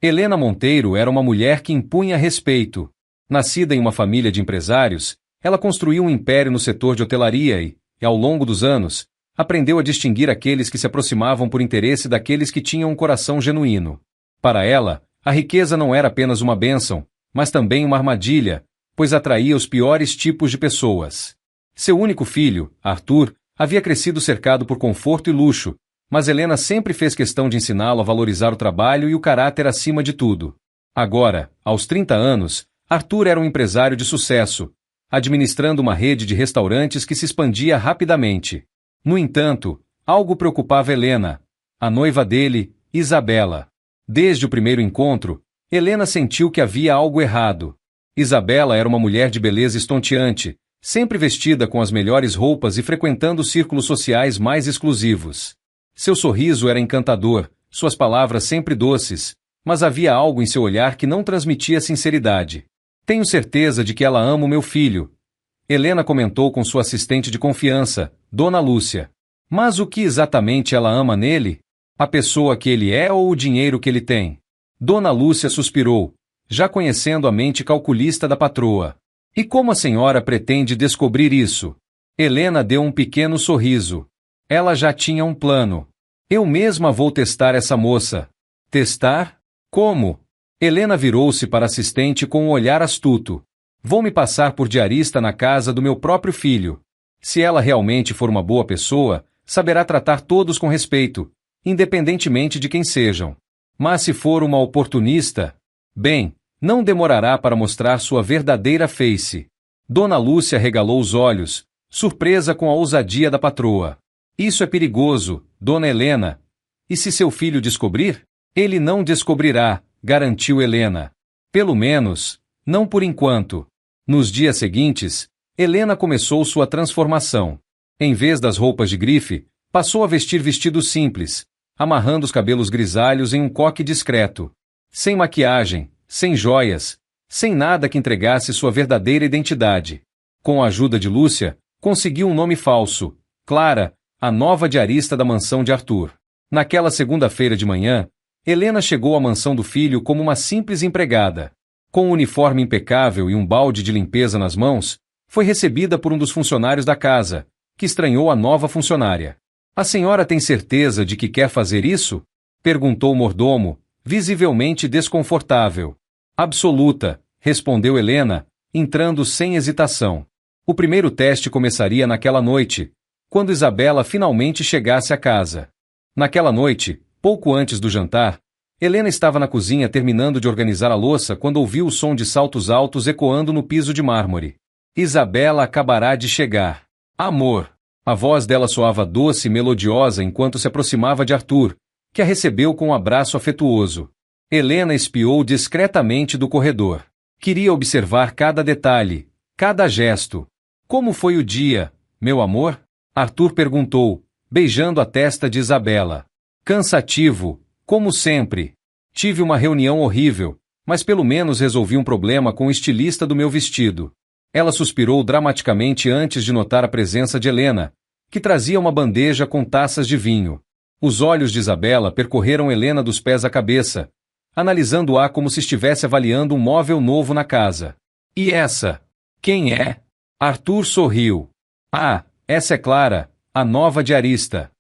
Helena Monteiro era uma mulher que impunha respeito. Nascida em uma família de empresários, ela construiu um império no setor de hotelaria e, ao longo dos anos, aprendeu a distinguir aqueles que se aproximavam por interesse daqueles que tinham um coração genuíno. Para ela, a riqueza não era apenas uma bênção, mas também uma armadilha, pois atraía os piores tipos de pessoas. Seu único filho, Arthur, havia crescido cercado por conforto e luxo, mas Helena sempre fez questão de ensiná-lo a valorizar o trabalho e o caráter acima de tudo. Agora, aos 30 anos, Arthur era um empresário de sucesso, administrando uma rede de restaurantes que se expandia rapidamente. No entanto, algo preocupava Helena, a noiva dele, Isabela. Desde o primeiro encontro, Helena sentiu que havia algo errado. Isabela era uma mulher de beleza estonteante, sempre vestida com as melhores roupas e frequentando círculos sociais mais exclusivos. Seu sorriso era encantador, suas palavras sempre doces, mas havia algo em seu olhar que não transmitia sinceridade. Tenho certeza de que ela ama o meu filho, Helena comentou com sua assistente de confiança, Dona Lúcia. Mas o que exatamente ela ama nele? A pessoa que ele é ou o dinheiro que ele tem? Dona Lúcia suspirou, já conhecendo a mente calculista da patroa. E como a senhora pretende descobrir isso? Helena deu um pequeno sorriso. Ela já tinha um plano. Eu mesma vou testar essa moça. Testar? Como? Helena virou-se para a assistente com um olhar astuto. Vou me passar por diarista na casa do meu próprio filho. Se ela realmente for uma boa pessoa, saberá tratar todos com respeito, independentemente de quem sejam. Mas se for uma oportunista, bem, não demorará para mostrar sua verdadeira face. Dona Lúcia regalou os olhos, surpresa com a ousadia da patroa. Isso é perigoso, Dona Helena. E se seu filho descobrir? Ele não descobrirá, garantiu Helena. Pelo menos, não por enquanto. Nos dias seguintes, Helena começou sua transformação. Em vez das roupas de grife, passou a vestir vestidos simples, amarrando os cabelos grisalhos em um coque discreto. Sem maquiagem, sem joias, sem nada que entregasse sua verdadeira identidade. Com a ajuda de Lúcia, conseguiu um nome falso, Clara, a nova diarista da mansão de Arthur. Naquela segunda-feira de manhã, Helena chegou à mansão do filho como uma simples empregada. Com um uniforme impecável e um balde de limpeza nas mãos, foi recebida por um dos funcionários da casa, que estranhou a nova funcionária. A senhora tem certeza de que quer fazer isso? Perguntou o mordomo, visivelmente desconfortável. Absoluta, respondeu Helena, entrando sem hesitação. O primeiro teste começaria naquela noite, quando Isabela finalmente chegasse à casa. Naquela noite, pouco antes do jantar, Helena estava na cozinha terminando de organizar a louça quando ouviu o som de saltos altos ecoando no piso de mármore. Isabela acabará de chegar. Amor! A voz dela soava doce e melodiosa enquanto se aproximava de Arthur, que a recebeu com um abraço afetuoso. Helena espiou discretamente do corredor. Queria observar cada detalhe, cada gesto. Como foi o dia, meu amor? Arthur perguntou, beijando a testa de Isabela. Cansativo, como sempre. Tive uma reunião horrível, mas pelo menos resolvi um problema com o estilista do meu vestido. Ela suspirou dramaticamente antes de notar a presença de Helena, que trazia uma bandeja com taças de vinho. Os olhos de Isabela percorreram Helena dos pés à cabeça, analisando-a como se estivesse avaliando um móvel novo na casa. E essa? Quem é? Arthur sorriu. Ah, essa é Clara, a nova diarista.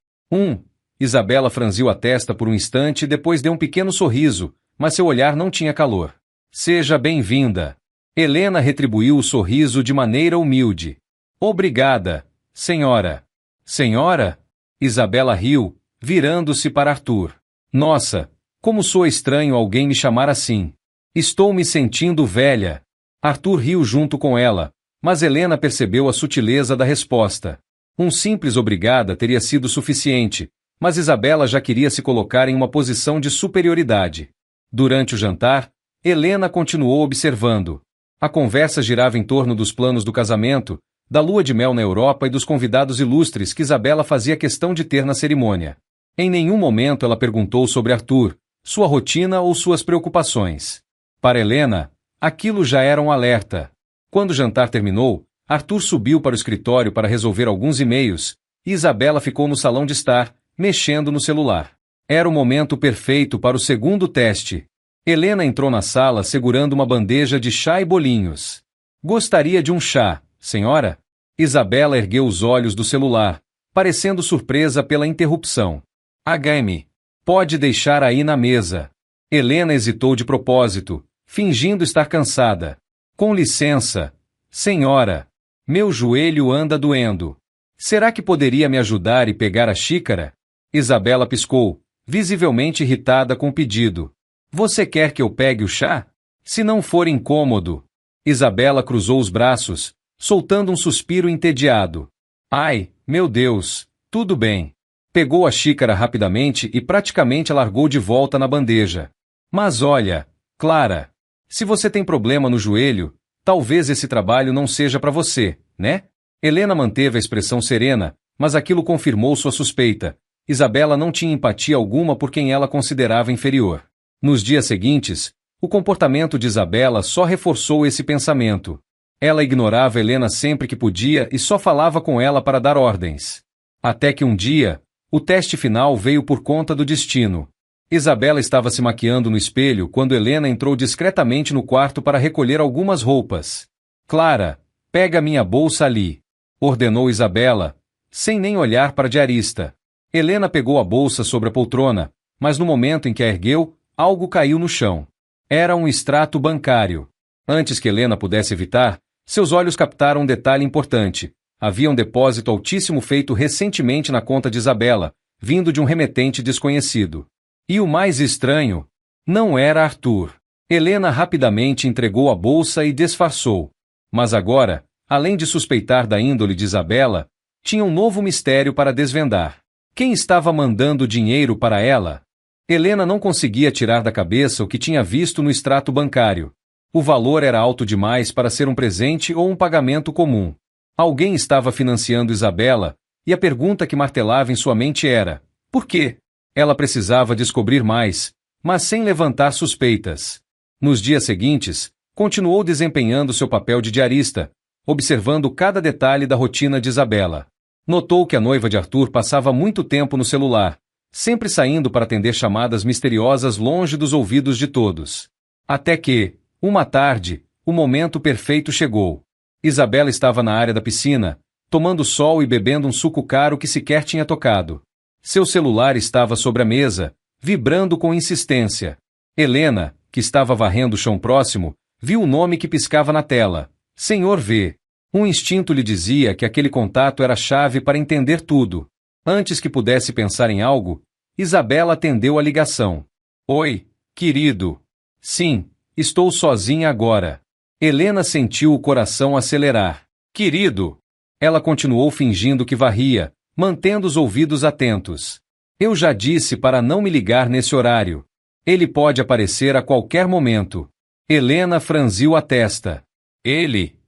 Isabela franziu a testa por um instante e depois deu um pequeno sorriso, mas seu olhar não tinha calor. Seja bem-vinda. Helena retribuiu o sorriso de maneira humilde. Obrigada, senhora. Senhora? Isabela riu, virando-se para Arthur. Nossa, como soa estranho alguém me chamar assim. Estou me sentindo velha. Arthur riu junto com ela, mas Helena percebeu a sutileza da resposta. Um simples obrigada teria sido suficiente, mas Isabela já queria se colocar em uma posição de superioridade. Durante o jantar, Helena continuou observando. A conversa girava em torno dos planos do casamento, da lua de mel na Europa e dos convidados ilustres que Isabela fazia questão de ter na cerimônia. Em nenhum momento ela perguntou sobre Arthur, sua rotina ou suas preocupações. Para Helena, aquilo já era um alerta. Quando o jantar terminou, Arthur subiu para o escritório para resolver alguns e-mails, e Isabela ficou no salão de estar, mexendo no celular. Era o momento perfeito para o segundo teste. Helena entrou na sala segurando uma bandeja de chá e bolinhos. Gostaria de um chá, senhora? Isabela ergueu os olhos do celular, parecendo surpresa pela interrupção. HM. Pode deixar aí na mesa. Helena hesitou de propósito, fingindo estar cansada. Com licença, senhora. Meu joelho anda doendo. Será que poderia me ajudar e pegar a xícara? Isabela piscou, visivelmente irritada com o pedido. Você quer que eu pegue o chá? Se não for incômodo. Isabela cruzou os braços, soltando um suspiro entediado. Ai, meu Deus, tudo bem. Pegou a xícara rapidamente e praticamente a largou de volta na bandeja. Mas olha, Clara, se você tem problema no joelho, talvez esse trabalho não seja para você, né? Helena manteve a expressão serena, mas aquilo confirmou sua suspeita. Isabela não tinha empatia alguma por quem ela considerava inferior. Nos dias seguintes, o comportamento de Isabela só reforçou esse pensamento. Ela ignorava Helena sempre que podia e só falava com ela para dar ordens. Até que um dia, o teste final veio por conta do destino. Isabela estava se maquiando no espelho quando Helena entrou discretamente no quarto para recolher algumas roupas. Clara, pega minha bolsa ali, ordenou Isabela, sem nem olhar para a diarista. Helena pegou a bolsa sobre a poltrona, mas no momento em que a ergueu, algo caiu no chão. Era um extrato bancário. Antes que Helena pudesse evitar, seus olhos captaram um detalhe importante. Havia um depósito altíssimo feito recentemente na conta de Isabela, vindo de um remetente desconhecido. E o mais estranho, não era Arthur. Helena rapidamente entregou a bolsa e disfarçou. Mas agora, além de suspeitar da índole de Isabela, tinha um novo mistério para desvendar. Quem estava mandando dinheiro para ela? Helena não conseguia tirar da cabeça o que tinha visto no extrato bancário. O valor era alto demais para ser um presente ou um pagamento comum. Alguém estava financiando Isabela, e a pergunta que martelava em sua mente era: por quê? Ela precisava descobrir mais, mas sem levantar suspeitas. Nos dias seguintes, continuou desempenhando seu papel de diarista, observando cada detalhe da rotina de Isabela. Notou que a noiva de Arthur passava muito tempo no celular, sempre saindo para atender chamadas misteriosas longe dos ouvidos de todos. Até que, uma tarde, o momento perfeito chegou. Isabela estava na área da piscina, tomando sol e bebendo um suco caro que sequer tinha tocado. Seu celular estava sobre a mesa, vibrando com insistência. Helena, que estava varrendo o chão próximo, viu o nome que piscava na tela. Senhor V. Um instinto lhe dizia que aquele contato era a chave para entender tudo. Antes que pudesse pensar em algo, Isabela atendeu a ligação. Oi, querido. Sim, estou sozinha agora. Helena sentiu o coração acelerar. Querido. Ela continuou fingindo que varria, mantendo os ouvidos atentos. Eu já disse para não me ligar nesse horário. Ele pode aparecer a qualquer momento. Helena franziu a testa. Ele?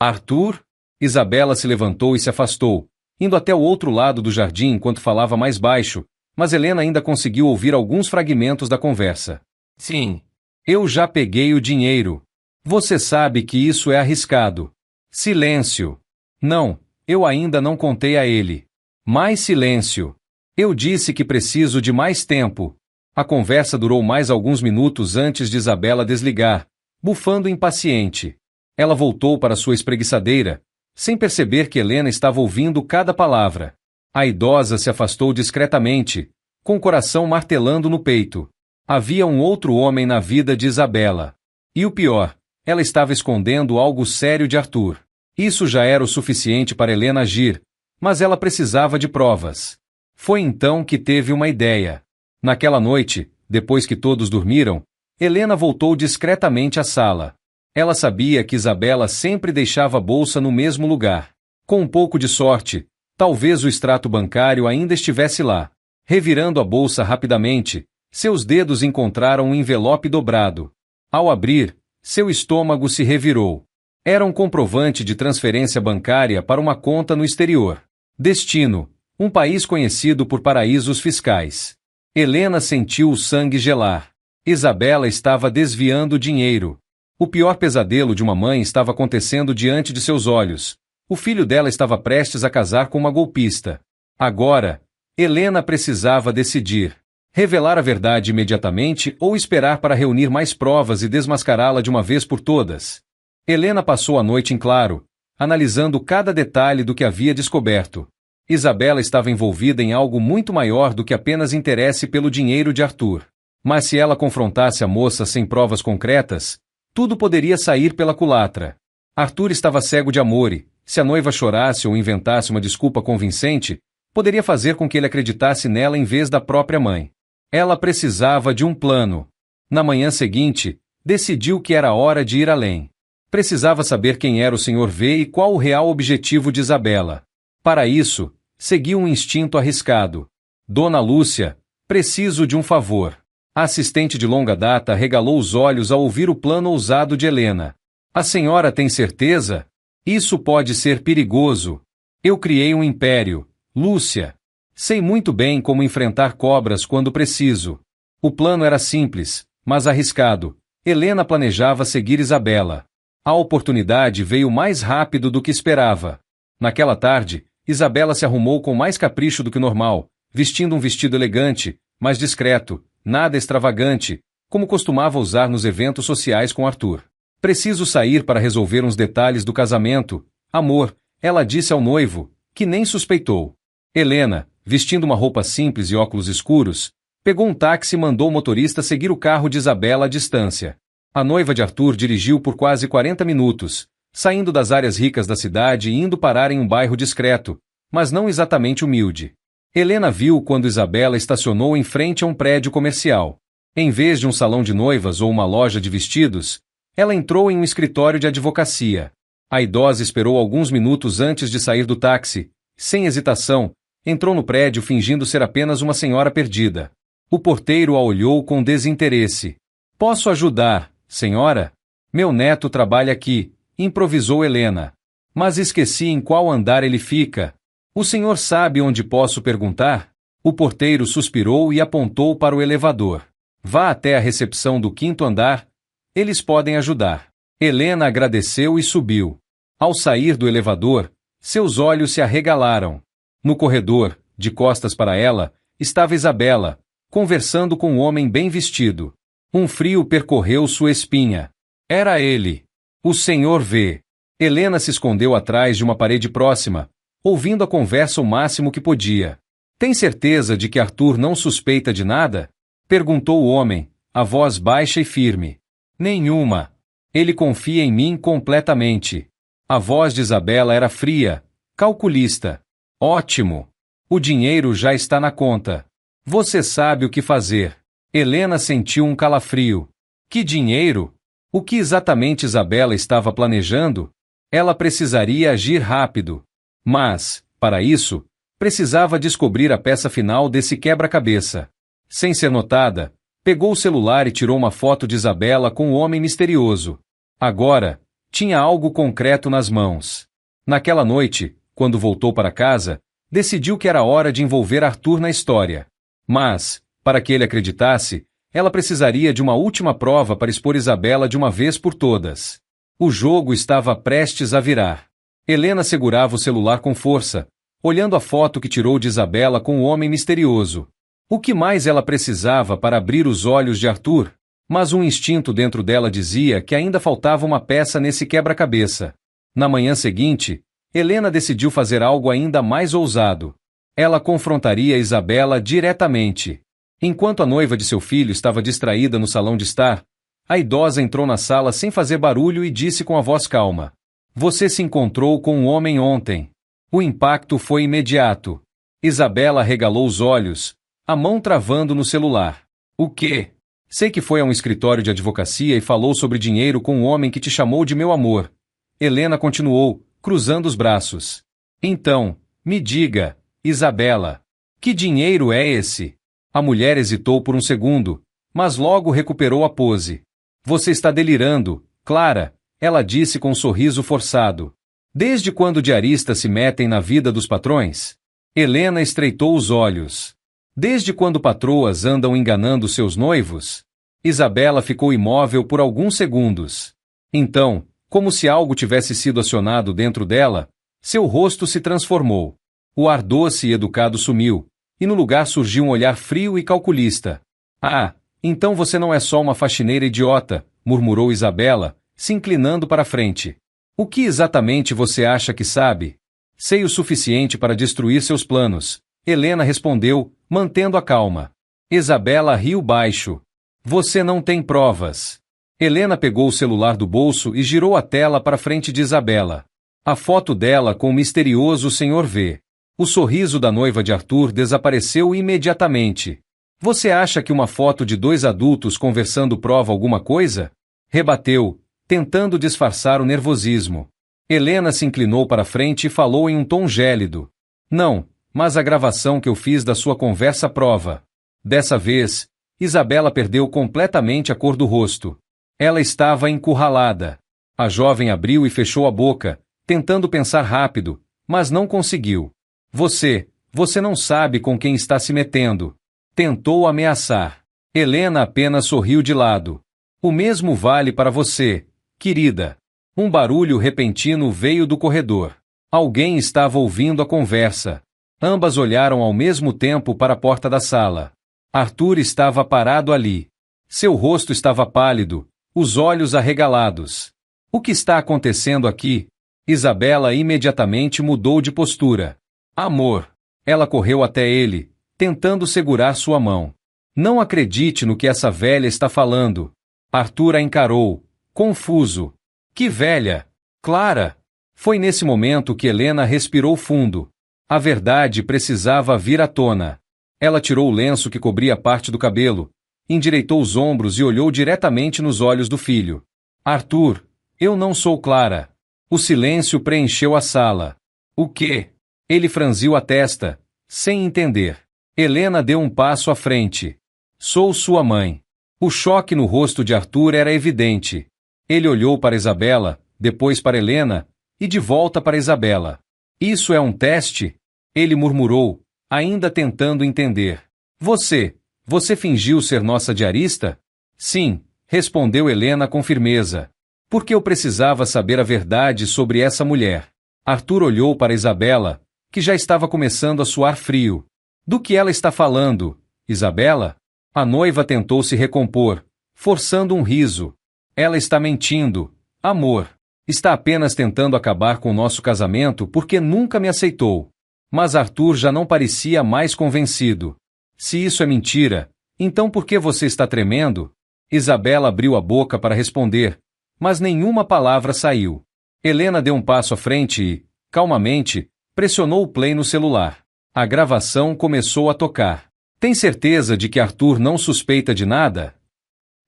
Arthur? Isabela se levantou e se afastou, indo até o outro lado do jardim enquanto falava mais baixo, mas Helena ainda conseguiu ouvir alguns fragmentos da conversa. Sim. Eu já peguei o dinheiro. Você sabe que isso é arriscado. Silêncio. Não, eu ainda não contei a ele. Mais silêncio. Eu disse que preciso de mais tempo. A conversa durou mais alguns minutos antes de Isabela desligar, bufando impaciente. Ela voltou para sua espreguiçadeira, sem perceber que Helena estava ouvindo cada palavra. A idosa se afastou discretamente, com o coração martelando no peito. Havia um outro homem na vida de Isabela. E o pior, ela estava escondendo algo sério de Arthur. Isso já era o suficiente para Helena agir, mas ela precisava de provas. Foi então que teve uma ideia. Naquela noite, depois que todos dormiram, Helena voltou discretamente à sala. Ela sabia que Isabela sempre deixava a bolsa no mesmo lugar. Com um pouco de sorte, talvez o extrato bancário ainda estivesse lá. Revirando a bolsa rapidamente, seus dedos encontraram um envelope dobrado. Ao abrir, seu estômago se revirou. Era um comprovante de transferência bancária para uma conta no exterior. Destino: um país conhecido por paraísos fiscais. Helena sentiu o sangue gelar. Isabela estava desviando dinheiro. O pior pesadelo de uma mãe estava acontecendo diante de seus olhos. O filho dela estava prestes a casar com uma golpista. Agora, Helena precisava decidir. Revelar a verdade imediatamente ou esperar para reunir mais provas e desmascará-la de uma vez por todas? Helena passou a noite em claro, analisando cada detalhe do que havia descoberto. Isabela estava envolvida em algo muito maior do que apenas interesse pelo dinheiro de Arthur. Mas se ela confrontasse a moça sem provas concretas, tudo poderia sair pela culatra. Arthur estava cego de amor e, se a noiva chorasse ou inventasse uma desculpa convincente, poderia fazer com que ele acreditasse nela em vez da própria mãe. Ela precisava de um plano. Na manhã seguinte, decidiu que era hora de ir além. Precisava saber quem era o Sr. V e qual o real objetivo de Isabela. Para isso, seguiu um instinto arriscado. Dona Lúcia, preciso de um favor. A assistente de longa data regalou os olhos ao ouvir o plano ousado de Helena. A senhora tem certeza? Isso pode ser perigoso. Eu criei um império, Lúcia. Sei muito bem como enfrentar cobras quando preciso. O plano era simples, mas arriscado. Helena planejava seguir Isabela. A oportunidade veio mais rápido do que esperava. Naquela tarde, Isabela se arrumou com mais capricho do que normal, vestindo um vestido elegante, mas discreto, nada extravagante, como costumava usar nos eventos sociais com Arthur. Preciso sair para resolver uns detalhes do casamento. Amor, ela disse ao noivo, que nem suspeitou. Helena, vestindo uma roupa simples e óculos escuros, pegou um táxi e mandou o motorista seguir o carro de Isabela à distância. A noiva de Arthur dirigiu por quase 40 minutos, saindo das áreas ricas da cidade e indo parar em um bairro discreto, mas não exatamente humilde. Helena viu quando Isabela estacionou em frente a um prédio comercial. Em vez de um salão de noivas ou uma loja de vestidos, ela entrou em um escritório de advocacia. A idosa esperou alguns minutos antes de sair do táxi. Sem hesitação, entrou no prédio fingindo ser apenas uma senhora perdida. O porteiro a olhou com desinteresse. Posso ajudar, senhora? Meu neto trabalha aqui, improvisou Helena. Mas esqueci em qual andar ele fica. O senhor sabe onde posso perguntar? O porteiro suspirou e apontou para o elevador. Vá até a recepção do 5º andar. Eles podem ajudar. Helena agradeceu e subiu. Ao sair do elevador, seus olhos se arregalaram. No corredor, de costas para ela, estava Isabela, conversando com um homem bem vestido. Um frio percorreu sua espinha. Era ele. O Sr. V. Helena se escondeu atrás de uma parede próxima, ouvindo a conversa o máximo que podia. Tem certeza de que Arthur não suspeita de nada? Perguntou o homem, a voz baixa e firme. Nenhuma. Ele confia em mim completamente. A voz de Isabela era fria, calculista. Ótimo. O dinheiro já está na conta. Você sabe o que fazer. Helena sentiu um calafrio. Que dinheiro? O que exatamente Isabela estava planejando? Ela precisaria agir rápido. Mas, para isso, precisava descobrir a peça final desse quebra-cabeça. Sem ser notada, pegou o celular e tirou uma foto de Isabela com o homem misterioso. Agora, tinha algo concreto nas mãos. Naquela noite, quando voltou para casa, decidiu que era hora de envolver Arthur na história. Mas, para que ele acreditasse, ela precisaria de uma última prova para expor Isabela de uma vez por todas. O jogo estava prestes a virar. Helena segurava o celular com força, olhando a foto que tirou de Isabela com o homem misterioso. O que mais ela precisava para abrir os olhos de Arthur? Mas um instinto dentro dela dizia que ainda faltava uma peça nesse quebra-cabeça. Na manhã seguinte, Helena decidiu fazer algo ainda mais ousado. Ela confrontaria Isabela diretamente. Enquanto a noiva de seu filho estava distraída no salão de estar, a idosa entrou na sala sem fazer barulho e disse com a voz calma: Você se encontrou com um homem ontem. O impacto foi imediato. Isabela arregalou os olhos, a mão travando no celular. O quê? Sei que foi a um escritório de advocacia e falou sobre dinheiro com um homem que te chamou de meu amor. Helena continuou, cruzando os braços. Então, me diga, Isabela, que dinheiro é esse? A mulher hesitou por um segundo, mas logo recuperou a pose. Você está delirando, Clara, ela disse com um sorriso forçado. Desde quando diaristas se metem na vida dos patrões? Helena estreitou os olhos. Desde quando patroas andam enganando seus noivos? Isabela ficou imóvel por alguns segundos. Então, como se algo tivesse sido acionado dentro dela, seu rosto se transformou. O ar doce e educado sumiu, e no lugar surgiu um olhar frio e calculista. Ah, então você não é só uma faxineira idiota, murmurou Isabela, se inclinando para a frente. O que exatamente você acha que sabe? Sei o suficiente para destruir seus planos, Helena respondeu, mantendo a calma. Isabela riu baixo. Você não tem provas. Helena pegou o celular do bolso e girou a tela para frente de Isabela. A foto dela com o misterioso Sr. V. O sorriso da noiva de Arthur desapareceu imediatamente. Você acha que uma foto de dois adultos conversando prova alguma coisa? Rebateu, tentando disfarçar o nervosismo. Helena se inclinou para frente e falou em um tom gélido. Não, mas a gravação que eu fiz da sua conversa prova. Dessa vez, Isabela perdeu completamente a cor do rosto. Ela estava encurralada. A jovem abriu e fechou a boca, tentando pensar rápido, mas não conseguiu. Você não sabe com quem está se metendo. Tentou ameaçar. Helena apenas sorriu de lado. O mesmo vale para você, querida. Um barulho repentino veio do corredor. Alguém estava ouvindo a conversa. Ambas olharam ao mesmo tempo para a porta da sala. Arthur estava parado ali. Seu rosto estava pálido, os olhos arregalados. O que está acontecendo aqui? Isabela imediatamente mudou de postura. Amor. Ela correu até ele, tentando segurar sua mão. Não acredite no que essa velha está falando. Arthur a encarou, confuso. Que velha? Clara! Foi nesse momento que Helena respirou fundo. A verdade precisava vir à tona. Ela tirou o lenço que cobria parte do cabelo, endireitou os ombros e olhou diretamente nos olhos do filho. Arthur, eu não sou Clara. O silêncio preencheu a sala. O quê? Ele franziu a testa, sem entender. Helena deu um passo à frente. Sou sua mãe. O choque no rosto de Arthur era evidente. Ele olhou para Isabela, depois para Helena, e de volta para Isabela. Isso é um teste? Ele murmurou, ainda tentando entender. Você fingiu ser nossa diarista? Sim, respondeu Helena com firmeza. Porque eu precisava saber a verdade sobre essa mulher. Arthur olhou para Isabela, que já estava começando a suar frio. Do que ela está falando, Isabela? A noiva tentou se recompor, forçando um riso. Ela está mentindo, amor. Está apenas tentando acabar com o nosso casamento porque nunca me aceitou. Mas Arthur já não parecia mais convencido. Se isso é mentira, então por que você está tremendo? Isabela abriu a boca para responder, mas nenhuma palavra saiu. Helena deu um passo à frente e, calmamente, pressionou o play no celular. A gravação começou a tocar. Tem certeza de que Arthur não suspeita de nada?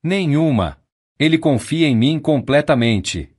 Nenhuma. Ele confia em mim completamente.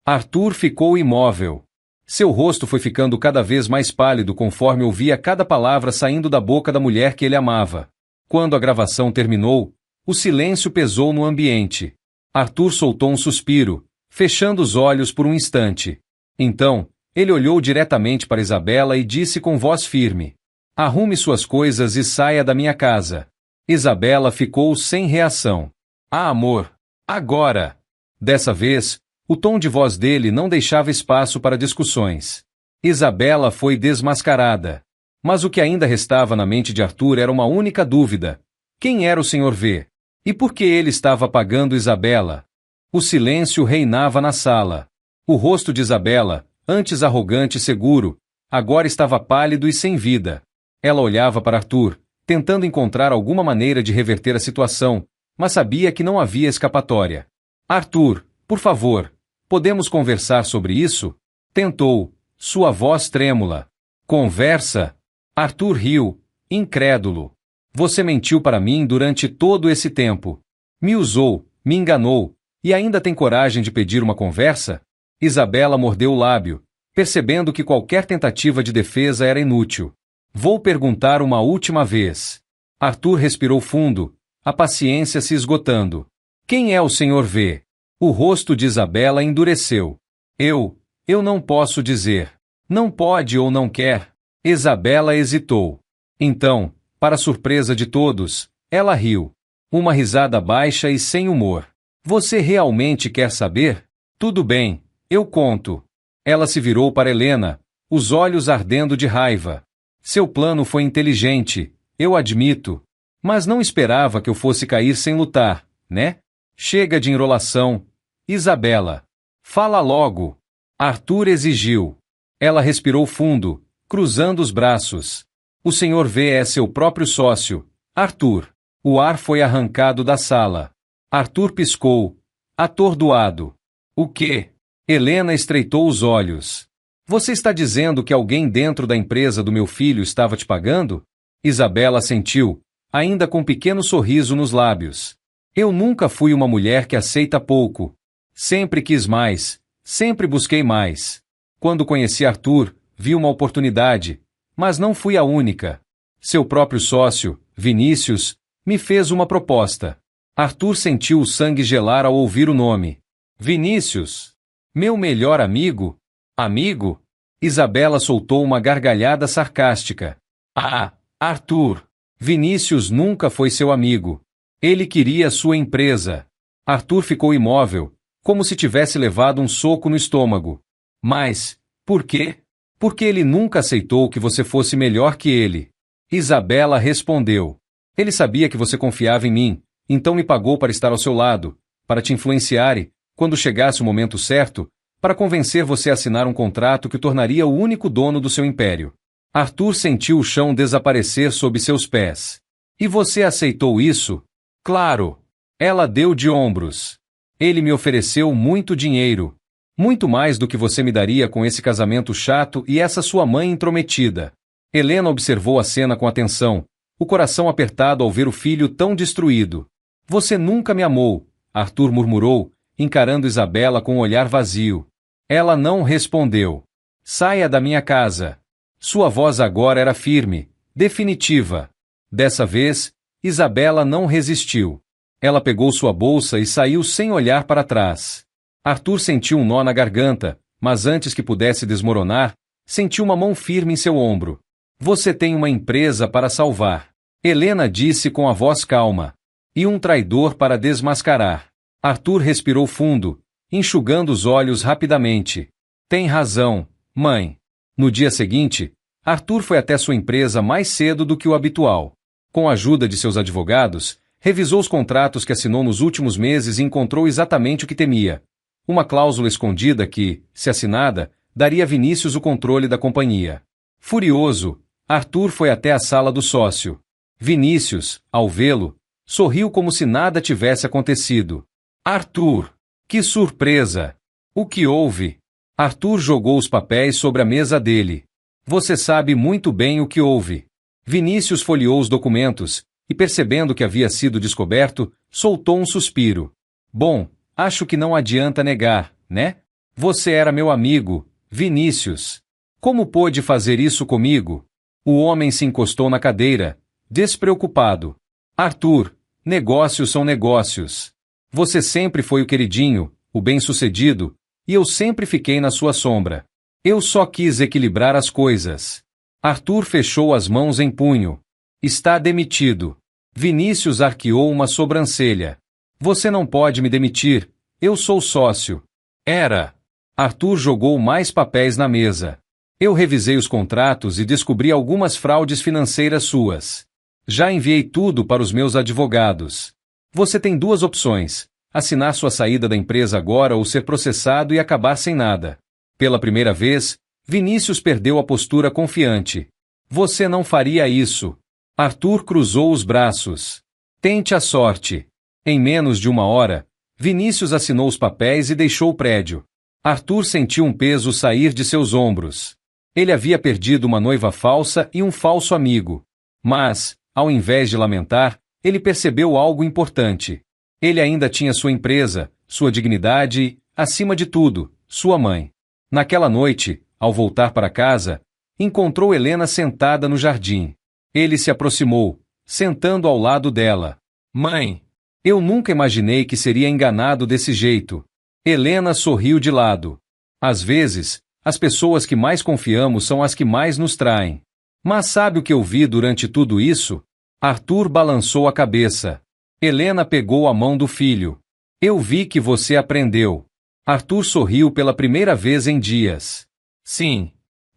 Arthur ficou imóvel. Seu rosto foi ficando cada vez mais pálido conforme ouvia cada palavra saindo da boca da mulher que ele amava. Quando a gravação terminou, o silêncio pesou no ambiente. Arthur soltou um suspiro, fechando os olhos por um instante. Então, ele olhou diretamente para Isabela e disse com voz firme: Arrume suas coisas e saia da minha casa. Isabela ficou sem reação. Ah, amor, agora! Dessa vez, o tom de voz dele não deixava espaço para discussões. Isabela foi desmascarada. Mas o que ainda restava na mente de Arthur era uma única dúvida. Quem era o Sr. V? E por que ele estava pagando Isabela? O silêncio reinava na sala. O rosto de Isabela, antes arrogante e seguro, agora estava pálido e sem vida. Ela olhava para Arthur, tentando encontrar alguma maneira de reverter a situação, mas sabia que não havia escapatória. Arthur, por favor, podemos conversar sobre isso? Tentou, sua voz trêmula. Conversa? Arthur riu, incrédulo. Você mentiu para mim durante todo esse tempo. Me usou, me enganou, e ainda tem coragem de pedir uma conversa? Isabela mordeu o lábio, percebendo que qualquer tentativa de defesa era inútil. Vou perguntar uma última vez. Arthur respirou fundo, a paciência se esgotando. Quem é o Sr. V? O rosto de Isabela endureceu. Eu não posso dizer. Não pode ou não quer? Isabela hesitou. Então, para surpresa de todos, ela riu. Uma risada baixa e sem humor. Você realmente quer saber? Tudo bem, eu conto. Ela se virou para Helena, os olhos ardendo de raiva. Seu plano foi inteligente, eu admito. Mas não esperava que eu fosse cair sem lutar, né? Chega de enrolação. Isabela. Fala logo. Arthur exigiu. Ela respirou fundo, cruzando os braços. O Sr. V é seu próprio sócio, Arthur. O ar foi arrancado da sala. Arthur piscou, atordoado. O quê? Helena estreitou os olhos. Você está dizendo que alguém dentro da empresa do meu filho estava te pagando? Isabela assentiu, ainda com um pequeno sorriso nos lábios. Eu nunca fui uma mulher que aceita pouco. Sempre quis mais, sempre busquei mais. Quando conheci Arthur, vi uma oportunidade, mas não fui a única. Seu próprio sócio, Vinícius, me fez uma proposta. Arthur sentiu o sangue gelar ao ouvir o nome. Vinícius? Meu melhor amigo? Amigo? Isabela soltou uma gargalhada sarcástica. Ah, Arthur! Vinícius nunca foi seu amigo. Ele queria sua empresa. Arthur ficou imóvel, como se tivesse levado um soco no estômago. Mas, por quê? Porque ele nunca aceitou que você fosse melhor que ele. Isabela respondeu. Ele sabia que você confiava em mim, então me pagou para estar ao seu lado, para te influenciar e, quando chegasse o momento certo, para convencer você a assinar um contrato que o tornaria o único dono do seu império. Arthur sentiu o chão desaparecer sob seus pés. E você aceitou isso? Claro. Ela deu de ombros. Ele me ofereceu muito dinheiro. Muito mais do que você me daria com esse casamento chato e essa sua mãe intrometida. Helena observou a cena com atenção, o coração apertado ao ver o filho tão destruído. Você nunca me amou, Arthur murmurou, encarando Isabela com um olhar vazio. Ela não respondeu. Saia da minha casa. Sua voz agora era firme, definitiva. Dessa vez, Isabela não resistiu. Ela pegou sua bolsa e saiu sem olhar para trás. Arthur sentiu um nó na garganta, mas antes que pudesse desmoronar, sentiu uma mão firme em seu ombro. Você tem uma empresa para salvar. Helena disse com a voz calma. E um traidor para desmascarar. Arthur respirou fundo, enxugando os olhos rapidamente. Tem razão, mãe. No dia seguinte, Arthur foi até sua empresa mais cedo do que o habitual. Com a ajuda de seus advogados, revisou os contratos que assinou nos últimos meses e encontrou exatamente o que temia. Uma cláusula escondida que, se assinada, daria a Vinícius o controle da companhia. Furioso, Arthur foi até a sala do sócio. Vinícius, ao vê-lo, sorriu como se nada tivesse acontecido. Arthur! Que surpresa! O que houve? Arthur jogou os papéis sobre a mesa dele. Você sabe muito bem o que houve. Vinícius folheou os documentos e, percebendo que havia sido descoberto, soltou um suspiro. Bom, acho que não adianta negar, né? Você era meu amigo, Vinícius. Como pôde fazer isso comigo? O homem se encostou na cadeira, despreocupado. Arthur, negócios são negócios. Você sempre foi o queridinho, o bem-sucedido, e eu sempre fiquei na sua sombra. Eu só quis equilibrar as coisas. Arthur fechou as mãos em punho. Está demitido. Vinícius arqueou uma sobrancelha. Você não pode me demitir, eu sou sócio. Era. Arthur jogou mais papéis na mesa. Eu revisei os contratos e descobri algumas fraudes financeiras suas. Já enviei tudo para os meus advogados. Você tem duas opções: assinar sua saída da empresa agora ou ser processado e acabar sem nada. Pela primeira vez, Vinícius perdeu a postura confiante. Você não faria isso. Arthur cruzou os braços. Tente a sorte. Em menos de uma hora, Vinícius assinou os papéis e deixou o prédio. Arthur sentiu um peso sair de seus ombros. Ele havia perdido uma noiva falsa e um falso amigo. Mas, ao invés de lamentar, ele percebeu algo importante. Ele ainda tinha sua empresa, sua dignidade e, acima de tudo, sua mãe. Naquela noite, ao voltar para casa, encontrou Helena sentada no jardim. Ele se aproximou, sentando ao lado dela. Mãe, eu nunca imaginei que seria enganado desse jeito. Helena sorriu de lado. Às vezes, as pessoas que mais confiamos são as que mais nos traem. Mas sabe o que eu vi durante tudo isso? Arthur balançou a cabeça. Helena pegou a mão do filho. Eu vi que você aprendeu. Arthur sorriu pela primeira vez em dias. Sim.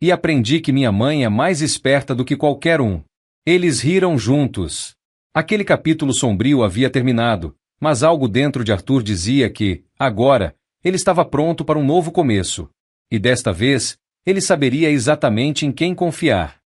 E aprendi que minha mãe é mais esperta do que qualquer um. Eles riram juntos. Aquele capítulo sombrio havia terminado, mas algo dentro de Arthur dizia que, agora, ele estava pronto para um novo começo. E desta vez, ele saberia exatamente em quem confiar.